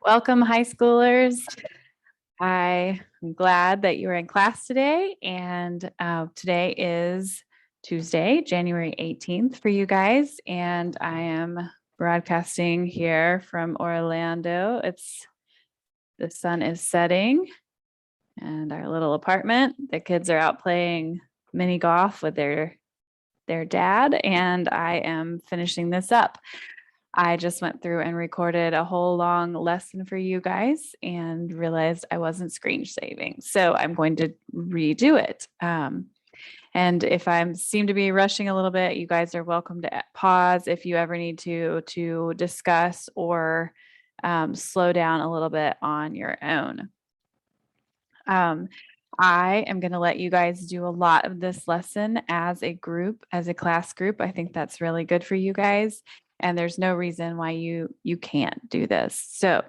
Welcome, high schoolers. I am glad that you are in class today, and today is Tuesday, January 18th for you guys, and I am broadcasting here from Orlando. The sun is setting, and our little apartment. The kids are out playing mini golf with their dad, and I am finishing this up. I just went through and recorded a whole long lesson for you guys and realized I wasn't screen saving. So I'm going to redo it. And if I seem to be rushing a little bit, you guys are welcome to pause if you ever need to discuss or slow down a little bit on your own. I am going to let you guys do a lot of this lesson as a group, as a class group. I think that's really good for you guys. And there's no reason why you can't do this. So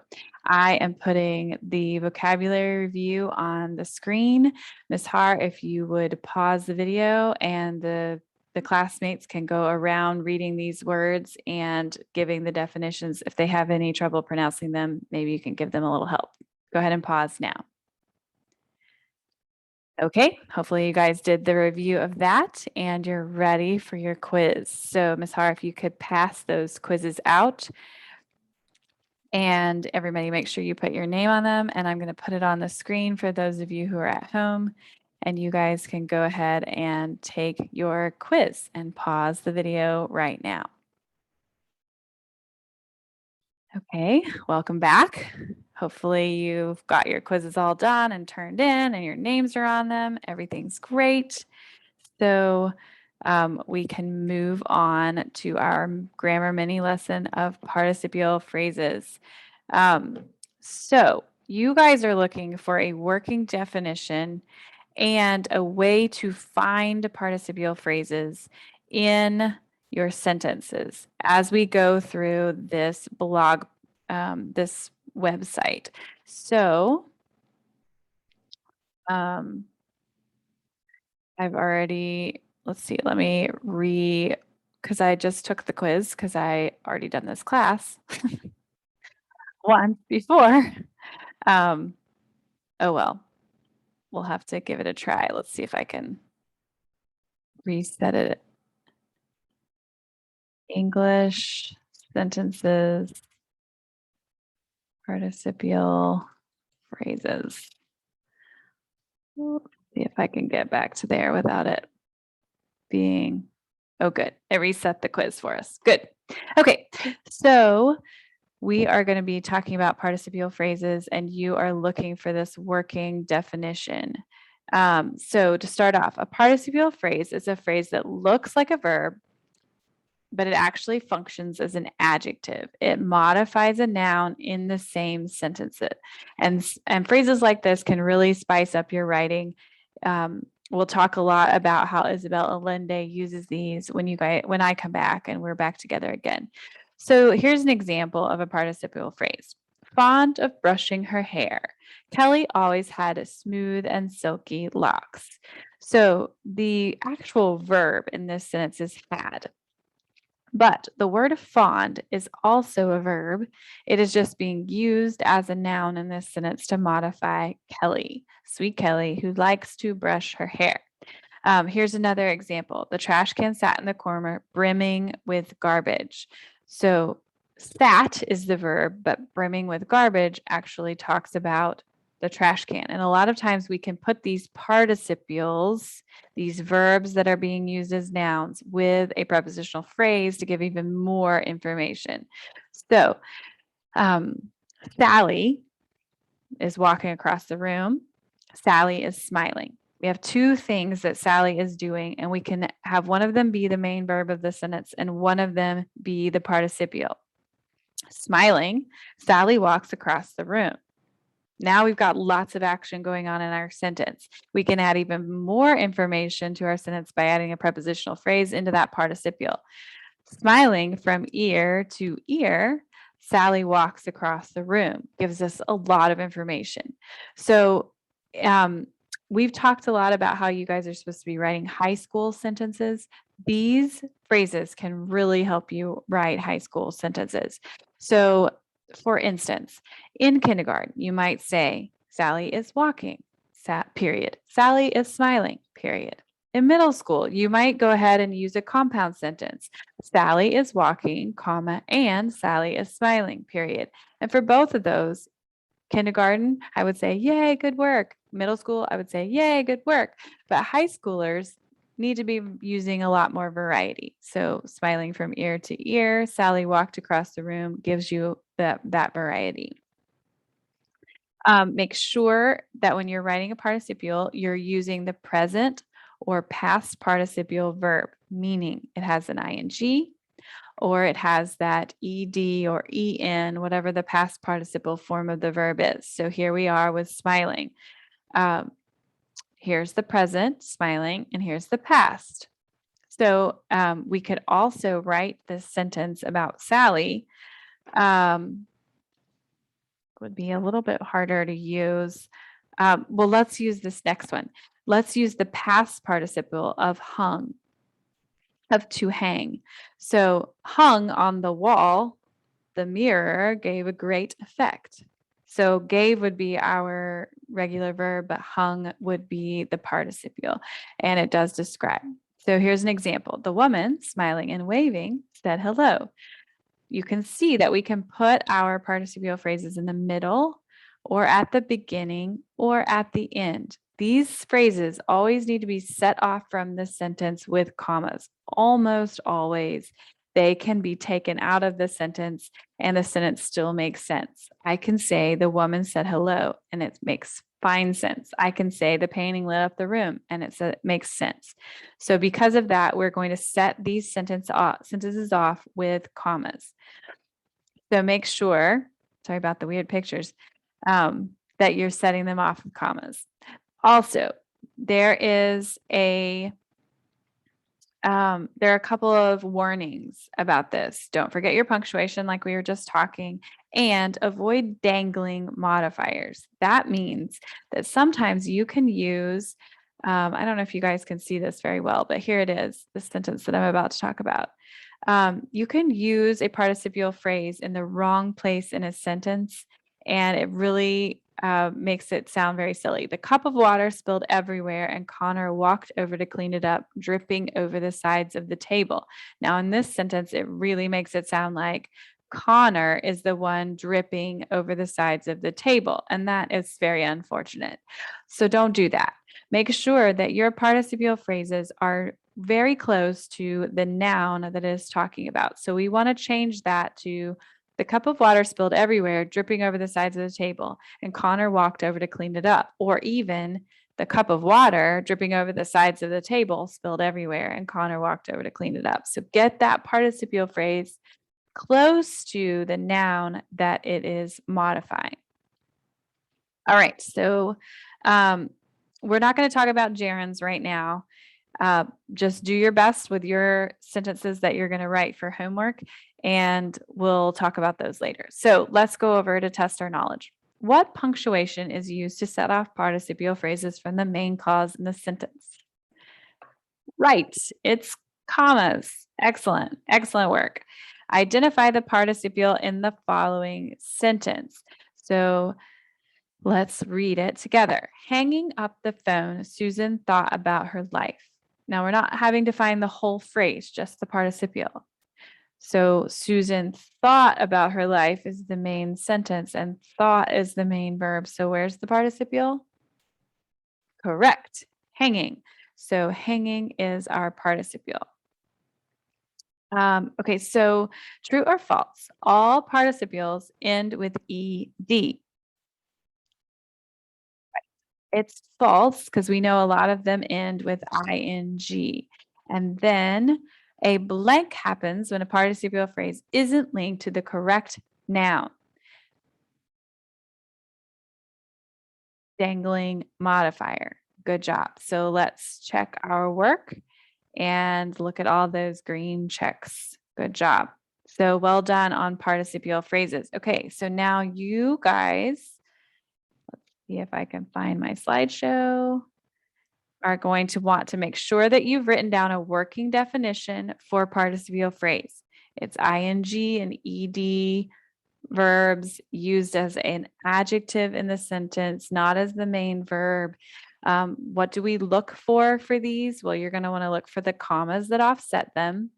I am putting the vocabulary review on the screen. Ms. Hart, if you would pause the video and the classmates can go around reading these words and giving the definitions. If they have any trouble pronouncing them, maybe you can give them a little help. Go ahead and pause now. Okay, hopefully you guys did the review of that and you're ready for your quiz. So Ms. Har, if you could pass those quizzes out and everybody make sure you put your name on them, and I'm going to put it on the screen for those of you who are at home, and you guys can go ahead and take your quiz and pause the video right now. Okay, welcome back. Hopefully you've got your quizzes all done and turned in and your names are on them. Everything's great. So we can move on to our grammar mini lesson of participial phrases. So you guys are looking for a working definition and a way to find participial phrases in your sentences as we go through this blog, this website. So I've already, let's see, let me because I just took the quiz because I already done this class once before. Oh, well, we'll have to give it a try. Let's see if I can reset it. English sentences, participial phrases. Let's see if I can get back to there without it being, oh, good. It reset the quiz for us. Good. Okay, so we are going to be talking about participial phrases, and you are looking for this working definition. So to start off, a participial phrase is a phrase that looks like a verb, but it actually functions as an adjective. It modifies a noun in the same sentence. And phrases like this can really spice up your writing. We'll talk a lot about how Isabel Allende uses these when I come back and we're back together again. So here's an example of a participial phrase. Fond of brushing her hair. Kelly always had smooth and silky locks. So the actual verb in this sentence is had. But the word fond is also a verb. It is just being used as a noun in this sentence to modify Kelly, sweet Kelly, who likes to brush her hair. Here's another example. The trash can sat in the corner brimming with garbage. So sat is the verb, but brimming with garbage actually talks about the trash can. And a lot of times we can put these participles, these verbs that are being used as nouns, with a prepositional phrase to give even more information. So Sally is walking across the room. Sally is smiling. We have two things that Sally is doing, and we can have one of them be the main verb of the sentence and one of them be the participial. Smiling, Sally walks across the room. Now we've got lots of action going on in our sentence. We can add even more information to our sentence by adding a prepositional phrase into that participial. Smiling from ear to ear, Sally walks across the room, gives us a lot of information. So we've talked a lot about how you guys are supposed to be writing high school sentences. These phrases can really help you write high school sentences. So For instance, in kindergarten, you might say, Sally is walking, period. Sally is smiling, period. In middle school, you might go ahead and use a compound sentence. Sally is walking, comma, and Sally is smiling, period. And for both of those, kindergarten, I would say, yay, good work. Middle school, I would say, yay, good work. But high schoolers need to be using a lot more variety. So smiling from ear to ear, Sally walked across the room gives you that variety. Make sure that when you're writing a participial, you're using the present or past participial verb, meaning it has an ing or it has that ed or en, whatever the past participle form of the verb is. So here we are with smiling. Here's the present, smiling, and here's the past. So we could also write this sentence about Sally. Would be a little bit harder to use. Well, let's use this next one. Let's use the past participle of hung, of to hang. So hung on the wall, the mirror gave a great effect. So gave would be our regular verb, but hung would be the participial, and it does describe. So here's an example. The woman, smiling and waving, said hello. You can see that we can put our participial phrases in the middle or at the beginning or at the end. These phrases always need to be set off from the sentence with commas, almost always. They can be taken out of the sentence and the sentence still makes sense. I can say the woman said hello and it makes fine sense. I can say the painting lit up the room and it makes sense. So because of that, we're going to set these sentences off with commas. So make sure, sorry about the weird pictures, that you're setting them off with commas. Also, there are a couple of warnings about this. Don't forget your punctuation like we were just talking, and avoid dangling modifiers. That means that sometimes you can use, I don't know if you guys can see this very well, but here it is, the sentence that I'm about to talk about. You can use a participial phrase in the wrong place in a sentence, and it really makes it sound very silly. The cup of water spilled everywhere, and Connor walked over to clean it up, dripping over the sides of the table. Now, in this sentence, it really makes it sound like Connor is the one dripping over the sides of the table, and that is very unfortunate. So don't do that. Make sure that your participial phrases are very close to the noun that it is talking about. So we want to change that to the cup of water spilled everywhere, dripping over the sides of the table, and Connor walked over to clean it up. Or even the cup of water dripping over the sides of the table, spilled everywhere, and Connor walked over to clean it up. So get that participial phrase close to the noun that it is modifying. All right, so we're not going to talk about gerunds right now. Just do your best with your sentences that you're going to write for homework, and we'll talk about those later. So let's go over to test our knowledge. What punctuation is used to set off participial phrases from the main clause in the sentence? Right, it's commas. Excellent, excellent work. Identify the participial in the following sentence. So let's read it together. Hanging up the phone, Susan thought about her life. Now we're not having to find the whole phrase, just the participial. So Susan thought about her life is the main sentence and thought is the main verb. So where's the participial? Correct, hanging. So hanging is our participial. Okay, so true or false? All participles end with ed. It's false because we know a lot of them end with ing. And then a blank happens when a participial phrase isn't linked to the correct noun. Dangling modifier. Good job. So let's check our work and look at all those green checks. Good job. So well done on participial phrases. Okay, so now you guys, let's see if I can find my slideshow, are going to want to make sure that you've written down a working definition for participial phrase. It's ing and ed verbs used as an adjective in the sentence, not as the main verb. What do we look for these? Well, you're going to want to look for the commas that offset them.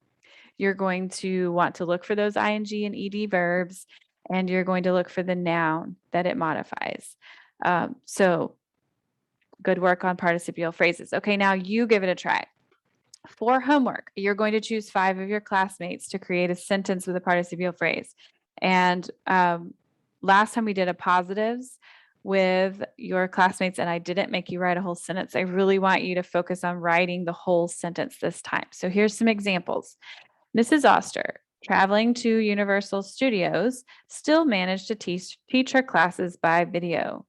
You're going to want to look for those ing and ed verbs, and you're going to look for the noun that it modifies. So good work on participial phrases. Okay, now you give it a try. For homework, you're going to choose 5 of your classmates to create a sentence with a participial phrase. And last time we did a positives with your classmates, and I didn't make you write a whole sentence. I really want you to focus on writing the whole sentence this time. So here's some examples. Mrs. Oster, traveling to Universal Studios, still managed to teach her classes by video.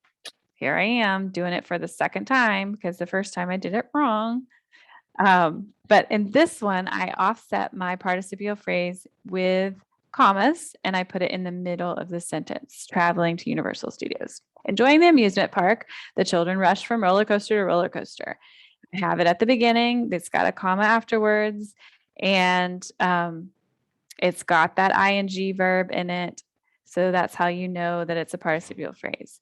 Here I am doing it for the second time because the first time I did it wrong. But in this one, I offset my participial phrase with commas and I put it in the middle of the sentence, traveling to Universal Studios. Enjoying the amusement park, the children rushed from roller coaster to roller coaster. I have it at the beginning, it's got a comma afterwards, and it's got that ing verb in it. So that's how you know that it's a participial phrase.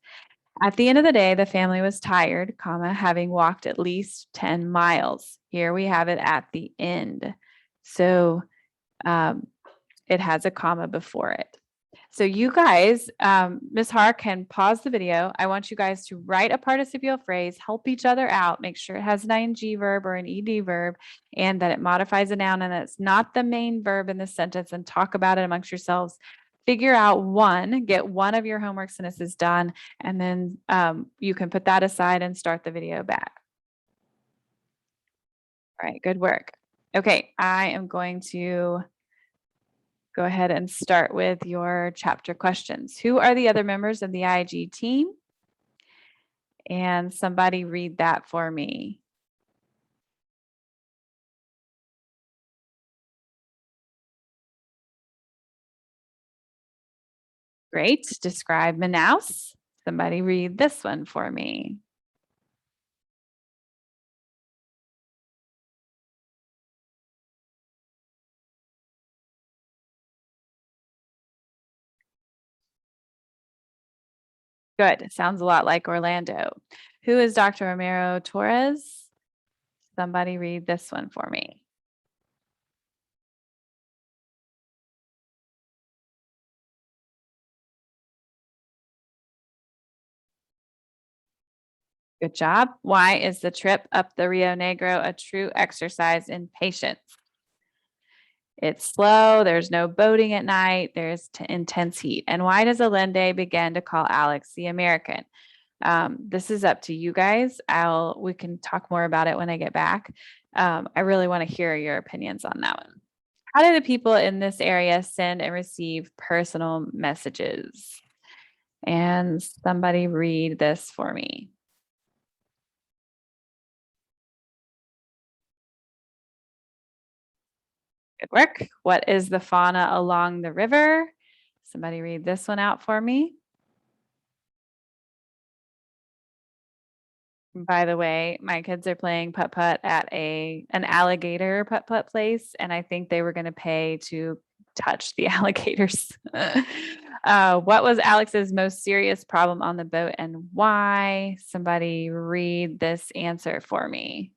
At the end of the day, the family was tired, comma, having walked at least 10 miles. Here we have it at the end. So it has a comma before it. So you guys, Ms. Har can pause the video. I want you guys to write a participial phrase, help each other out, make sure it has an ing verb or an ed verb, and that it modifies a noun and it's not the main verb in the sentence, and talk about it amongst yourselves. Figure out one, get one of your homework sentences done, and then you can put that aside and start the video back. All right, good work. Okay, I am going to go ahead and start with your chapter questions. Who are the other members of the IG team? And somebody read that for me. Great. Describe Manaus. Somebody read this one for me. Good. Sounds a lot like Orlando. Who is Dr. Romero Torres? Somebody read this one for me. Good job. Why is the trip up the Rio Negro a true exercise in patience? It's slow. There's no boating at night. There's intense heat. And why does Allende begin to call Alex the American? This is up to you guys. We can talk more about it when I get back. I really want to hear your opinions on that one. How do the people in this area send and receive personal messages? And somebody read this for me. Good work. What is the fauna along the river? Somebody read this one out for me. By the way, my kids are playing putt-putt at an alligator putt-putt place, and I think they were going to pay to touch the alligators. What was Alex's most serious problem on the boat and why? Somebody read this answer for me.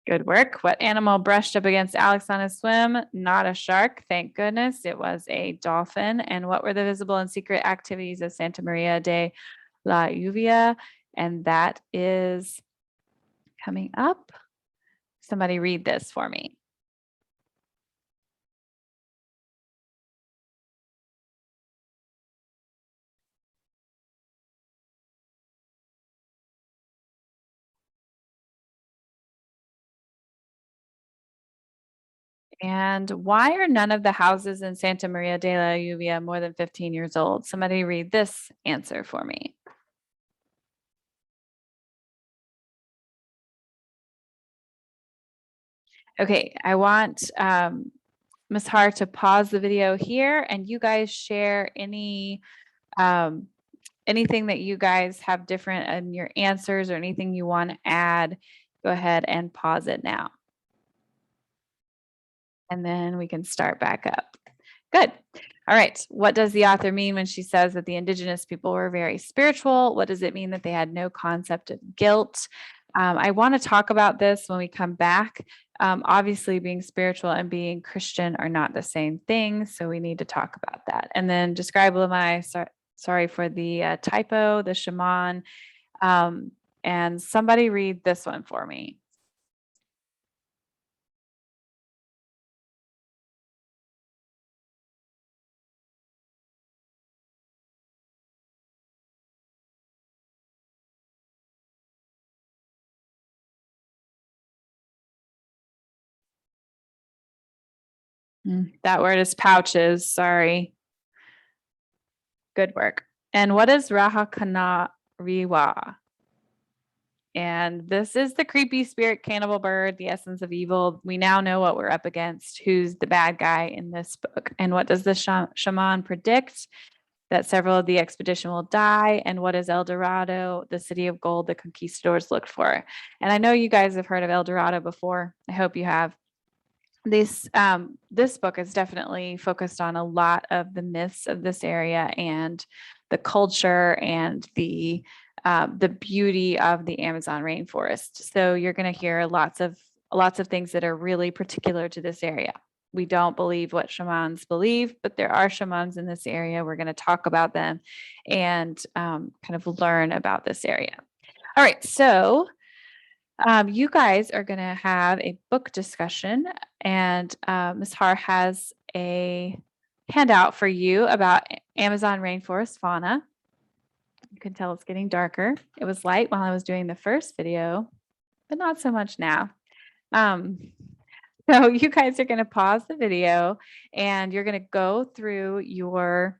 Good work. What animal brushed up against Alex on a swim? Not a shark, thank goodness. It was a dolphin. And what were the visible and secret activities of Santa Maria de la Lluvia? And that is coming up. Somebody read this for me. And why are none of the houses in Santa Maria de la Lluvia more than 15 years old? Somebody read this answer for me. Okay, I want Ms. Hart to pause the video here and you guys share any anything that you guys have different in your answers or anything you want to add, go ahead and pause it now. And then we can start back up. Good. All right. What does the author mean when she says that the indigenous people were very spiritual? What does it mean that they had no concept of guilt? I want to talk about this when we come back. Obviously, being spiritual and being Christian are not the same thing. So we need to talk about that. And then describe Lamai. Sorry for the typo, the shaman. And somebody read this one for me. That word is pouches. Sorry. Good work. And what is Rahakanariwa? And this is the creepy spirit cannibal bird, the essence of evil. We now know what we're up against, who's the bad guy in this book. And what does the shaman predict? That several of the expedition will die. And what is El Dorado, the city of gold the conquistadors looked for? And I know you guys have heard of El Dorado before. I hope you have. This book is definitely focused on a lot of the myths of this area and the culture and the beauty of the Amazon rainforest. So you're going to hear lots of things that are really particular to this area. We don't believe what shamans believe, but there are shamans in this area. We're going to talk about them and kind of learn about this area. All right, so you guys are going to have a book discussion, and Ms. Har has a handout for you about Amazon rainforest fauna. You can tell it's getting darker. It was light while I was doing the first video, but not so much now. So you guys are going to pause the video, and you're going to go through your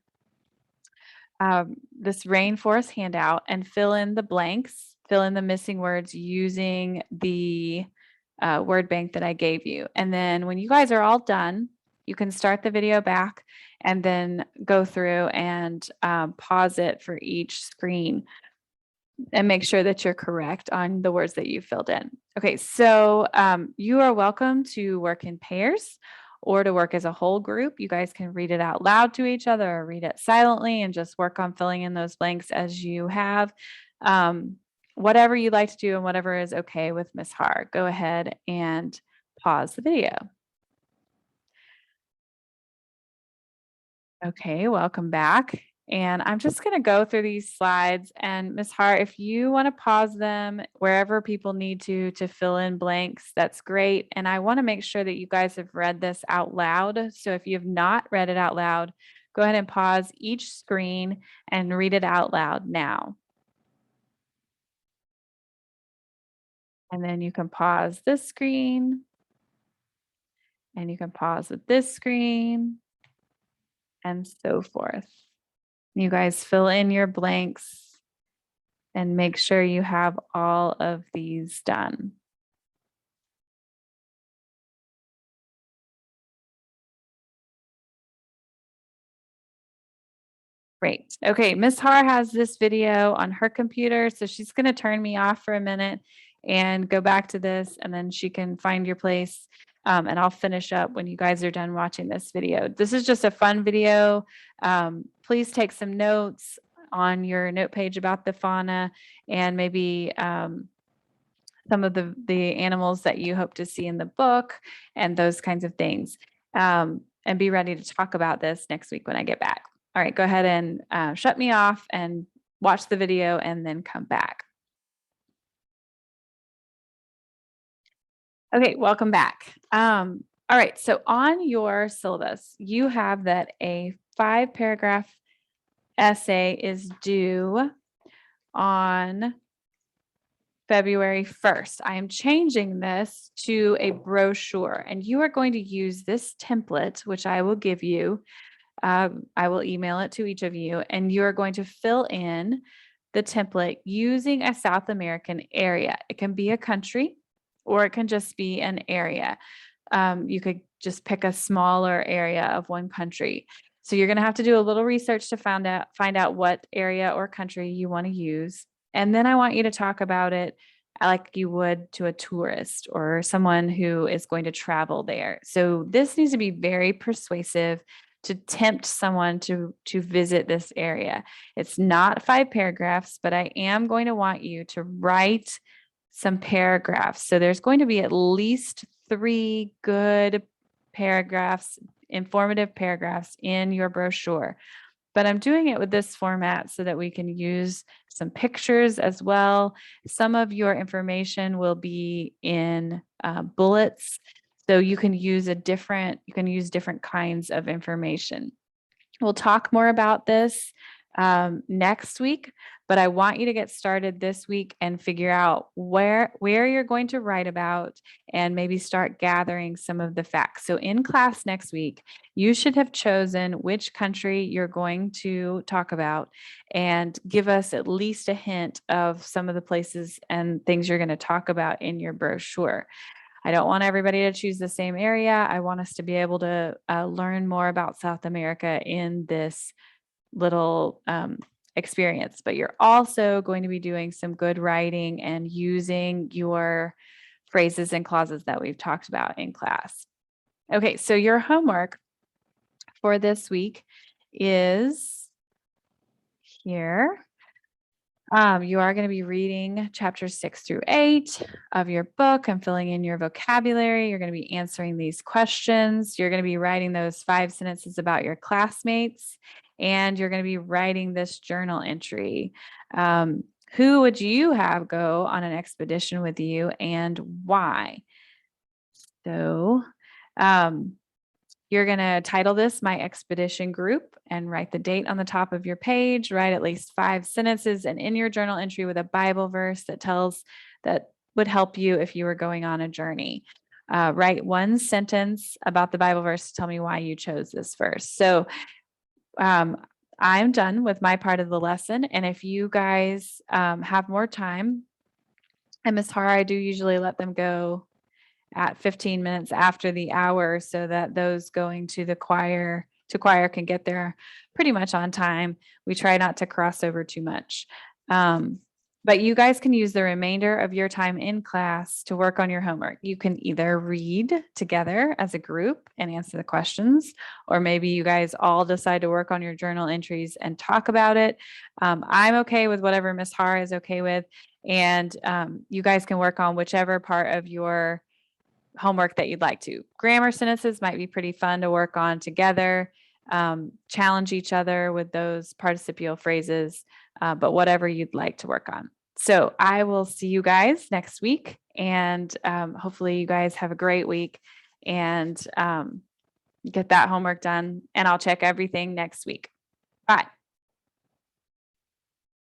this rainforest handout and fill in the blanks, fill in the missing words using the word bank that I gave you. And then when you guys are all done, you can start the video back and then go through and pause it for each screen and make sure that you're correct on the words that you filled in. Okay, so you are welcome to work in pairs or to work as a whole group. You guys can read it out loud to each other or read it silently and just work on filling in those blanks as you have. Whatever you like to do and whatever is okay with Ms. Har. Go ahead and pause the video. Okay, welcome back. And I'm just going to go through these slides, and Ms. Hart, if you want to pause them wherever people need to fill in blanks, that's great. And I want to make sure that you guys have read this out loud. So if you have not read it out loud, go ahead and pause each screen and read it out loud now. And then you can pause this screen, and you can pause with this screen, and so forth. You guys fill in your blanks and make sure you have all of these done. Great. Okay, Ms. Har has this video on her computer, so she's going to turn me off for a minute and go back to this, and then she can find your place. And I'll finish up when you guys are done watching this video. This is just a fun video. Please take some notes on your note page about the fauna and maybe some of the animals that you hope to see in the book and those kinds of things. And be ready to talk about this next week when I get back. All right, go ahead and shut me off and watch the video and then come back. Okay, welcome back. All right, so on your syllabus, you have that a 5-paragraph essay is due on February 1st. I am changing this to a brochure, and you are going to use this template, which I will give you. I will email it to each of you, and you are going to fill in the template using a South American area. It can be a country, or it can just be an area. You could just pick a smaller area of one country. So you're going to have to do a little research to find out what area or country you want to use. And then I want you to talk about it like you would to a tourist or someone who is going to travel there. So this needs to be very persuasive to tempt someone to visit this area. It's not 5 paragraphs, but I am going to want you to write some paragraphs. So there's going to be at least 3 good paragraphs, informative paragraphs in your brochure. But I'm doing it with this format so that we can use some pictures as well. Some of your information will be in bullets, so you can use different kinds of information. We'll talk more about this next week, but I want you to get started this week and figure out where you're going to write about and maybe start gathering some of the facts. So in class next week, you should have chosen which country you're going to talk about and give us at least a hint of some of the places and things you're going to talk about in your brochure. I don't want everybody to choose the same area. I want us to be able to learn more about South America in this little experience, but you're also going to be doing some good writing and using your phrases and clauses that we've talked about in class. Okay, so your homework for this week is here. You are going to be reading chapters 6 through 8 of your book and filling in your vocabulary. You're going to be answering these questions. You're going to be writing those 5 sentences about your classmates, and you're going to be writing this journal entry. Who would you have go on an expedition with you and why? So, you're going to title this My Expedition Group and write the date on the top of your page. Write at least 5 sentences and in your journal entry with a Bible verse that would help you if you were going on a journey. Write 1 sentence about the Bible verse to tell me why you chose this verse. So I'm done with my part of the lesson. And if you guys have more time, and Ms. Hara, I do usually let them go at 15 minutes after the hour so that those going to choir can get there pretty much on time. We try not to cross over too much. But you guys can use the remainder of your time in class to work on your homework. You can either read together as a group and answer the questions, or maybe you guys all decide to work on your journal entries and talk about it. I'm okay with whatever Ms. Hara is okay with. And you guys can work on whichever part of your homework that you'd like to. Grammar sentences might be pretty fun to work on together. Challenge each other with those participial phrases, but whatever you'd like to work on. So I will see you guys next week, and hopefully you guys have a great week and get that homework done, and I'll check everything next week. Bye.